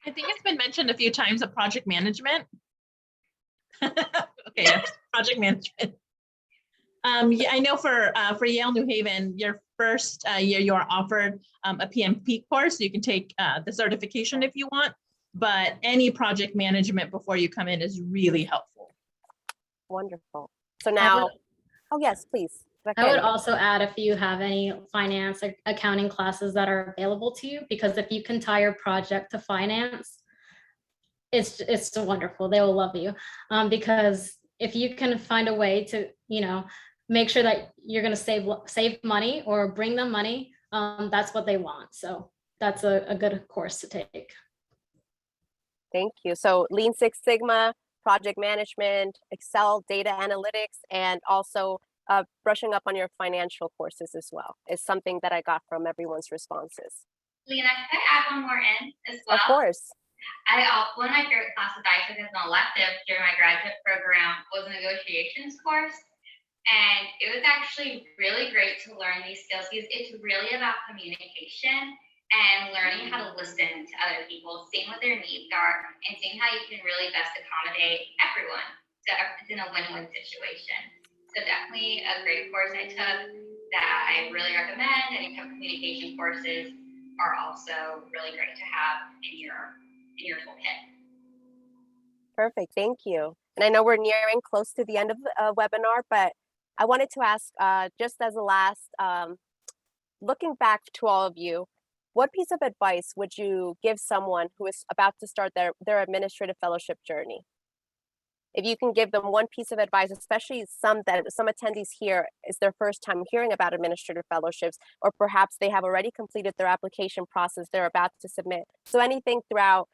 I think it's been mentioned a few times of project management. Okay, yes, project management. Yeah, I know for Yale New Haven, your first year you are offered a PMP course. You can take the certification if you want, but any project management before you come in is really helpful. Wonderful. So now, oh yes, please. I would also add if you have any finance or accounting classes that are available to you, because if you can tie your project to finance, it's wonderful. They will love you, because if you can find a way to, make sure that you're going to save money or bring them money, that's what they want. So that's a good course to take. Thank you. So Lean Six Sigma, project management, Excel, data analytics, and also brushing up on your financial courses as well is something that I got from everyone's responses. Lena, can I add one more in as well? Of course. One of my favorite classes I took as an elective during my graduate program was a negotiations course. And it was actually really great to learn these skills because it's really about communication and learning how to listen to other people, seeing what their needs are, and seeing how you can really best accommodate everyone. So it's in a win-win situation. So definitely a great course I took that I really recommend. Any kind of communication courses are also really great to have in your toolkit. Perfect, thank you. And I know we're nearing close to the end of the webinar, but I wanted to ask, just as a last, looking back to all of you, what piece of advice would you give someone who is about to start their administrative fellowship journey? If you can give them one piece of advice, especially some attendees here is their first time hearing about administrative fellowships, or perhaps they have already completed their application process, they're about to submit. So anything throughout,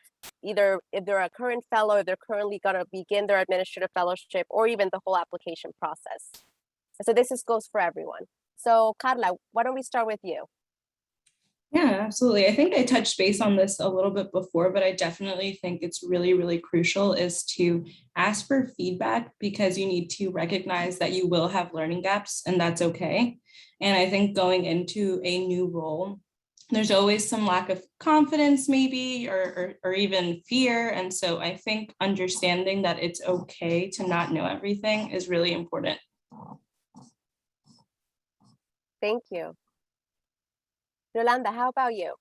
either if they're a current fellow, if they're currently going to begin their administrative fellowship, or even the whole application process. So this goes for everyone. So Carla, why don't we start with you? Yeah, absolutely. I think I touched base on this a little bit before, but I definitely think it's really, really crucial is to ask for feedback, because you need to recognize that you will have learning gaps, and that's okay. And I think going into a new role, there's always some lack of confidence maybe, or even fear. And so I think understanding that it's okay to not know everything is really important. Thank you. Yolanda, how about you?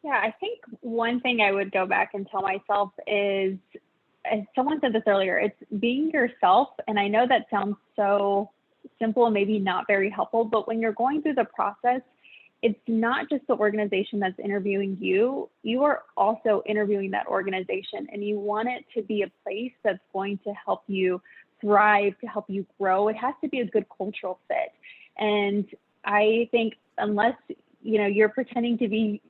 Yeah, I think one thing I would go back and tell myself is, as someone said this earlier, it's being yourself. And I know that sounds so simple and maybe not very helpful, but when you're going through the process, it's not just the organization that's interviewing you, you are also interviewing that organization, and you want it to be a place that's going to help you thrive, to help you grow. It has to be a good cultural fit. And I think unless you're pretending to be,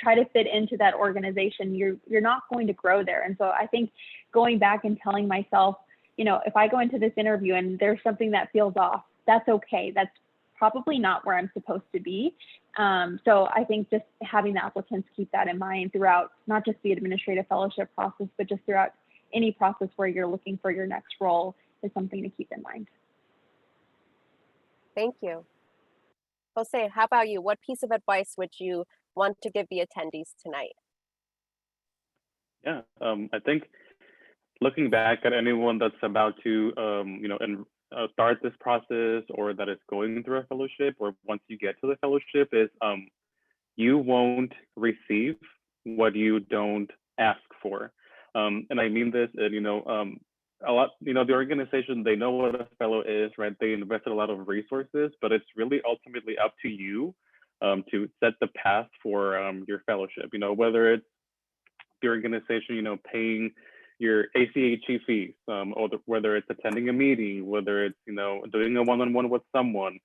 try to fit into that organization, you're not going to grow there. And so I think going back and telling myself, if I go into this interview and there's something that feels off, that's okay. That's probably not where I'm supposed to be. So I think just having the applicants keep that in mind throughout, not just the administrative fellowship process, but just throughout any process where you're looking for your next role is something to keep in mind. Thank you. Jose, how about you? What piece of advice would you want to give the attendees tonight? Yeah, I think looking back at anyone that's about to, start this process, or that is going through a fellowship, or once you get to the fellowship, is you won't receive what you don't ask for. And I mean this, a lot, the organization, they know what a fellow is, right? They invested a lot of resources, but it's really ultimately up to you to set the path for your fellowship, whether it's the organization, paying your ACHE fees, or whether it's attending a meeting, whether it's, doing a one-on-one with someone,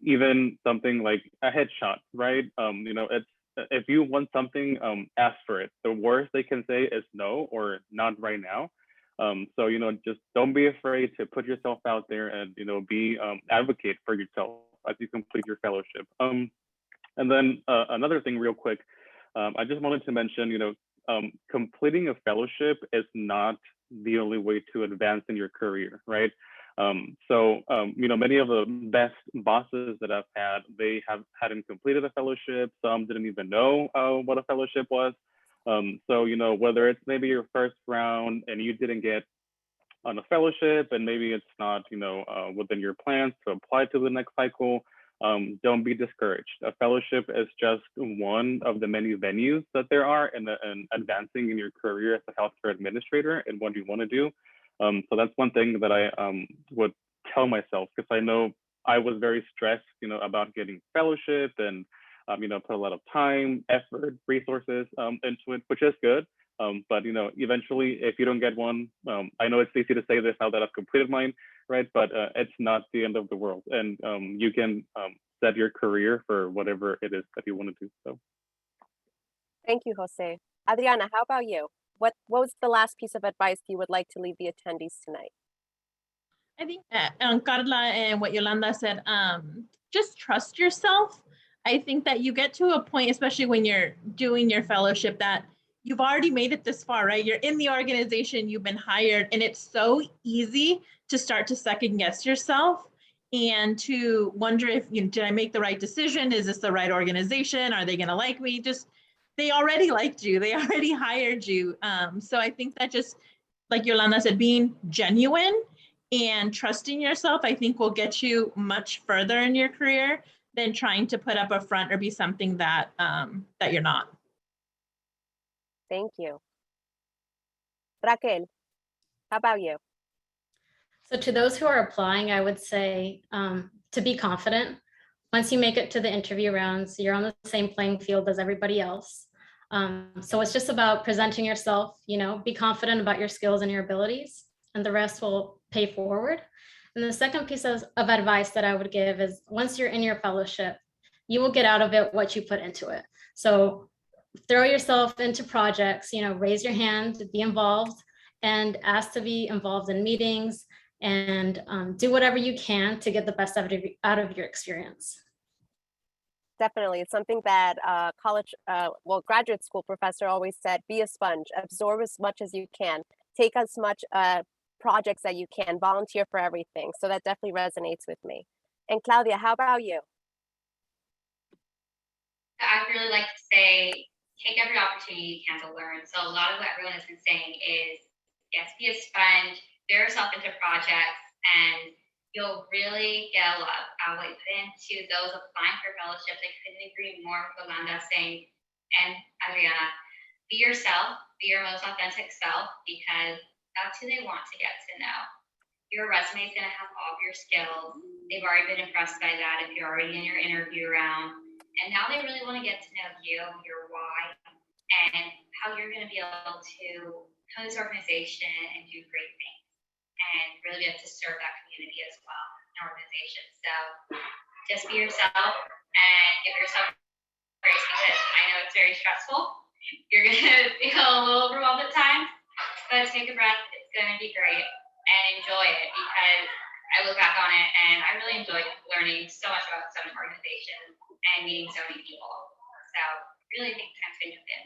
even something like a headshot, right? It's, if you want something, ask for it. The worst they can say is no, or not right now. So, just don't be afraid to put yourself out there and, be advocate for yourself as you complete your fellowship. And then another thing real quick, I just wanted to mention, completing a fellowship is not the only way to advance in your career, right? So, many of the best bosses that I've had, they hadn't completed a fellowship. Some didn't even know what a fellowship was. So, whether it's maybe your first round and you didn't get on a fellowship and maybe it's not, within your plans to apply to the next cycle, don't be discouraged. A fellowship is just one of the many venues that there are in advancing in your career as a healthcare administrator and what you want to do. So that's one thing that I would tell myself, because I know I was very stressed, about getting fellowship and, put a lot of time, effort, resources into it, which is good. But eventually, if you don't get one, I know it's easy to say this now that I've completed mine, right? But it's not the end of the world, and you can set your career for whatever it is that you want to do. So, Thank you, Jose. Adriana, how about you? What was the last piece of advice you would like to leave the attendees tonight? I think Carla and what Yolanda said, just trust yourself. I think that you get to a point, especially when you're doing your fellowship, that you've already made it this far, right? You're in the organization, you've been hired, and it's so easy to start to second guess yourself and to wonder if, did I make the right decision? Is this the right organization? Are they gonna like me? They already liked you, they already hired you. So I think that just, like Yolanda said, being genuine and trusting yourself, I think will get you much further in your career than trying to put up a front or be something that that you're not. Thank you. Raquel, how about you? So to those who are applying, I would say to be confident. Once you make it to the interview rounds, you're on the same playing field as everybody else. So it's just about presenting yourself, be confident about your skills and your abilities, and the rest will pay forward. And the second piece of advice that I would give is once you're in your fellowship, you will get out of it what you put into it. So throw yourself into projects, raise your hand, be involved, and ask to be involved in meetings, and do whatever you can to get the best out of your experience. Definitely. It's something that graduate school professor always said, be a sponge, absorb as much as you can, take as much projects that you can, volunteer for everything. So that definitely resonates with me. And Claudia, how about you? I'd really like to say, take every opportunity you can to learn. So a lot of what everyone has been saying is, yes, be a sponge, throw yourself into projects, and you'll really get a lot of what you put into those applying for fellowships. I couldn't agree more with Yolanda saying, and Adriana, be yourself, be your most authentic self, because that's who they want to get to know. Your resume is going to have all of your skills. They've already been impressed by that if you're already in your interview round. And now they really want to get to know you, your why, and how you're going to be able to come to this organization and do great things and really be able to serve that community as well in our organization. So just be yourself and give yourself grace, because I know it's very stressful. You're going to feel a little overwhelmed at times, but take a breath. It's going to be great, and enjoy it, because I look back on it and I really enjoyed learning so much about so many organizations and meeting so many people. So really take time to jump in.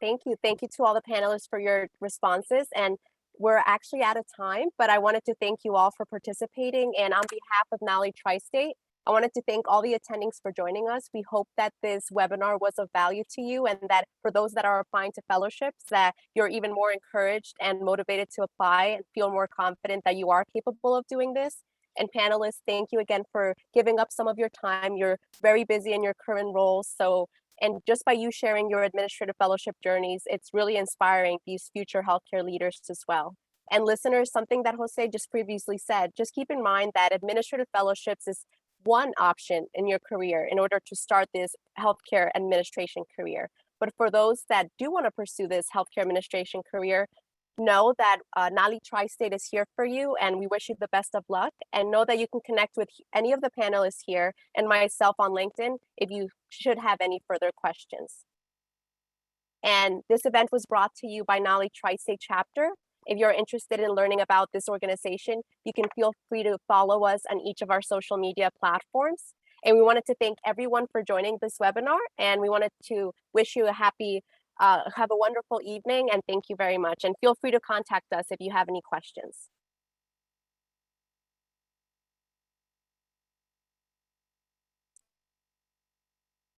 Thank you. Thank you to all the panelists for your responses. And we're actually out of time, but I wanted to thank you all for participating. And on behalf of NALHE Tri-State, I wanted to thank all the attendings for joining us. We hope that this webinar was of value to you, and that for those that are applying to fellowships, that you're even more encouraged and motivated to apply and feel more confident that you are capable of doing this. And panelists, thank you again for giving up some of your time. You're very busy in your current roles. And just by you sharing your administrative fellowship journeys, it's really inspiring these future healthcare leaders as well. And listeners, something that Jose just previously said, just keep in mind that administrative fellowships is one option in your career in order to start this healthcare administration career. But for those that do want to pursue this healthcare administration career, know that NALHE Tri-State is here for you, and we wish you the best of luck. And know that you can connect with any of the panelists here and myself on LinkedIn if you should have any further questions. And this event was brought to you by NALHE Tri-State Chapter. If you're interested in learning about this organization, you can feel free to follow us on each of our social media platforms. And we wanted to thank everyone for joining this webinar, and we wanted to wish you a happy, have a wonderful evening, and thank you very much. And feel free to contact us if you have any questions.